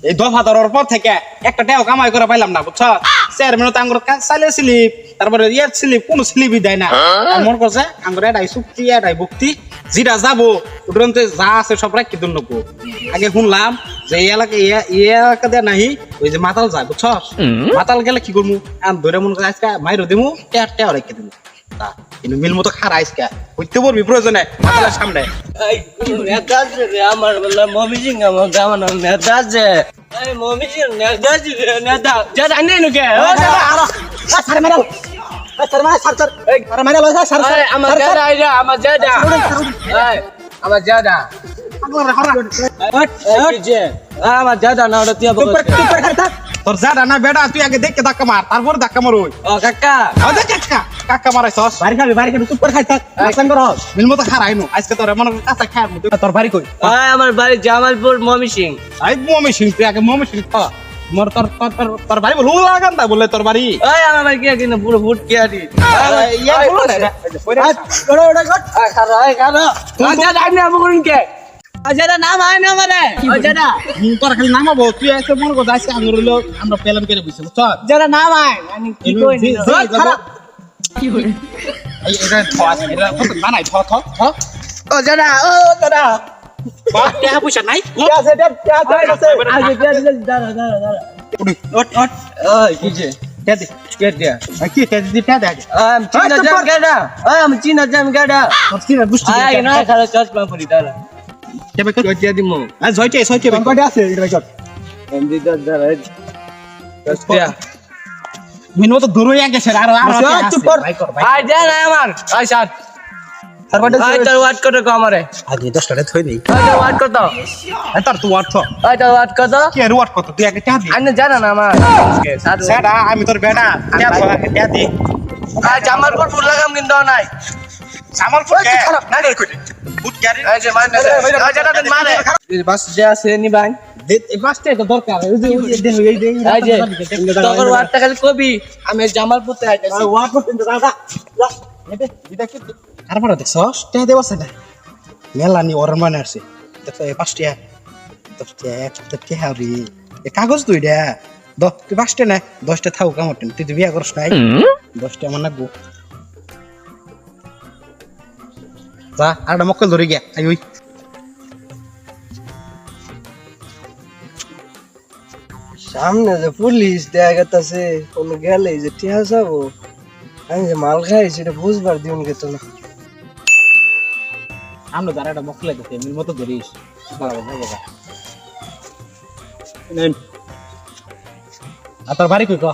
এই দফা ধরার পর থেকে একটা টাকা কামাই করে পাইলাম না বুঝছ চেয়ারম্যান তো আঙ্গুর চাইলে স্লিপ তারপরে ইয়ার স্লিপ কোনো স্লিপই দেয় না মনে করছে আঙ্গুর এটাই চুক্তি এটাই ভুক্তি যেটা যাবো উদাহরণতে যা আছে সব রাখি দুন নেবো আগে শুনলাম যে এই এলাকা দেয় নাহি ওই যে মাতাল যায় বুঝছ মাতাল গেলে কি করবো ধরে মনে করে আজকে মাইরো দিমু টেয়া রেখে দিমু কিন্তু মিল মতো খারা আজকে হইতে পারবি প্রয়োজনে মাতালের সামনে আমার বললাম মমিজিং আমার গামান নেতা আছে এই মমিজিং নেতা আছে নেতা যা আনে নুকে সারে মারাল সারে মারা সার এই সারে মারাল সার আমার জাদা আইরা আমার জাদা এই আমার জাদা আমার জাদা না ওটা তুই তোর জাদা না বেটা তুই আগে দেখে ধাক্কা মার তারপর ধাক্কা মার ওই ও কাকা আরে কাকা কাকা মারাইছস বাড়ি খাবি চুপ করে খাই থাক আসান কর মিল মতো খারাইনো আজকে তোর মনে কাঁচা খায় তোর বাড়ি কই আমার বাড়ি জামালপুর মমিসিং আই মমি সিং তুই আগে মমি সিং মোর তোর বাড়ি বল লাগান তা বলে তোর বাড়ি এই আমার বাড়ি কি কিনা পুরো ফুট কি আদি ইয়া বল না ওড়া ওড়া গট খারা খারা জাদা আমি আমু করুন কে জাদা নাম আয় না আমারে জাদা তোর খালি নামাবো তুই এসে মনে কর আজকে আমরা প্ল্যান করে বসে বুঝছ জাদা নাম আয় আমি কি কই নি কি হরে এই এটা এটা কত বানাই থ ও জাদা বাপ টাকা পয়সা নাই আছে আগে দাঁড়া ওট ওই কি যে কে দে কি তেজি তে দে আমি চিনা জাম গাডা চিনা বুঝছি আই না খালা চশমা পরি দাঁড়া কেবে কই দিয়া দিমু জয়তে কয়টা আছে এটা কত এমডি দাঁড়া মিন মতো দূরই গেছে আর চুপ কর আই দে না আমার আই সাত আই তোর ওয়াট কত কো আমারে আগে 10 টাকা থই দেই আই তোর ওয়াট কত তার তুই ওয়াট আই তোর ওয়াট কত কি আর ওয়াট কত তুই আগে টাকা দি আইনা জানা না আমার সেটা আমি তোর বেটা টাকা দি আই জামালপুর ফুল লাগাম কিন্তু নাই জামালপুর কে না রে কই বুট গাড়ি এই যে মানে আই জানা দেন মারে এই বাস যে আছে নি ভাই এই বাসটা তো দরকার এই যে এই যে তোর ওয়াটটা খালি কবি আমি জামালপুরতে আইতাছি ওয়াট করতে দাদা এটা কি তারপরে দেখছস টাকা দেবছ না মেলা নি ওর মানে আছে দেখো এই 5 টাকা 10 টাকা 1 টাকা রে এই কাগজ তুই দে তুই 5 টাকা না 10 টাকা থাও কামট তুই তো বিয়া করছ নাই 10 টাকা মানে গো যা আরটা মক্কল ধরে গিয়া আই ওই সামনে যে পুলিশ দেখা গেছে কোন গেলে যে টিয়া যাবো আমি যে মাল খাই সেটা বুঝবার দিন গেত না আমরা যারা একটা মক্কল লাগতে মিল মতো ধরিস তোর বাড়ি কই ক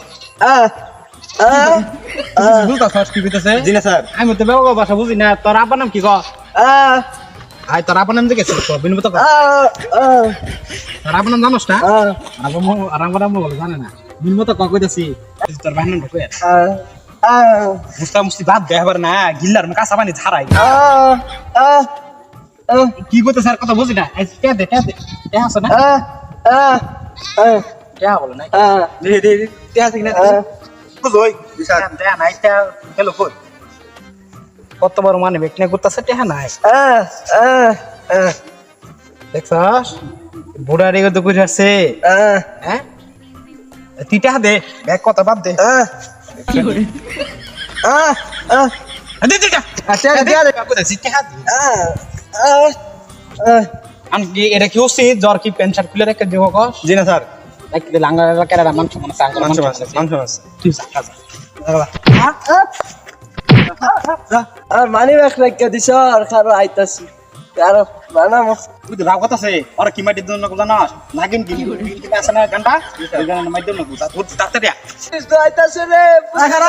জি না স্যার আমি তো বাবা ভাষা বুঝি না তোর আব্বার নাম কি ক আই তোর আব্বার নাম দেখেছিস তো বিনু তো তোর আব্বার নাম জানোস না আব্বার নাম বলে জানে না বিনু তো ক কইতাছি তোর ভাই নাম ঢুকে মুস্তা মুস্তি বাদ দে এবার না গিল্লার কাঁচা পানি ঝাড়াই কি করতে স্যার কথা বুঝি না কে দে আছে না কে বলে না দে কে আছে কিনা কই দে নাই কে গেল কই কত বড় মানে বেকনে করতেছে টেহা নাই দেখছস বুড়া রে তো কই আছে হ্যাঁ তুই টেহা দে ব্যাগ কত বাদ দে কি করে দে দে আচ্ছা দে কত আছে টেহা দে আমি এটা কি হচ্ছে জ্বর কি প্যান্ট শার্ট খুলে রেখে দেবো কস জি না স্যার একদম লাঙ্গা কেরা মানুষ আছে তুই আর মানি ব্যাগ রেখে দিছ আর খারো আইতাছি আর বানামো তুই রাগ কথা আছে আর কি মাটি দন না জানাস নাগিন কি আছে না গান্ডা এই গান্ডা মাটি দন না তুই তাতে দিয়া আইতাছে রে খারা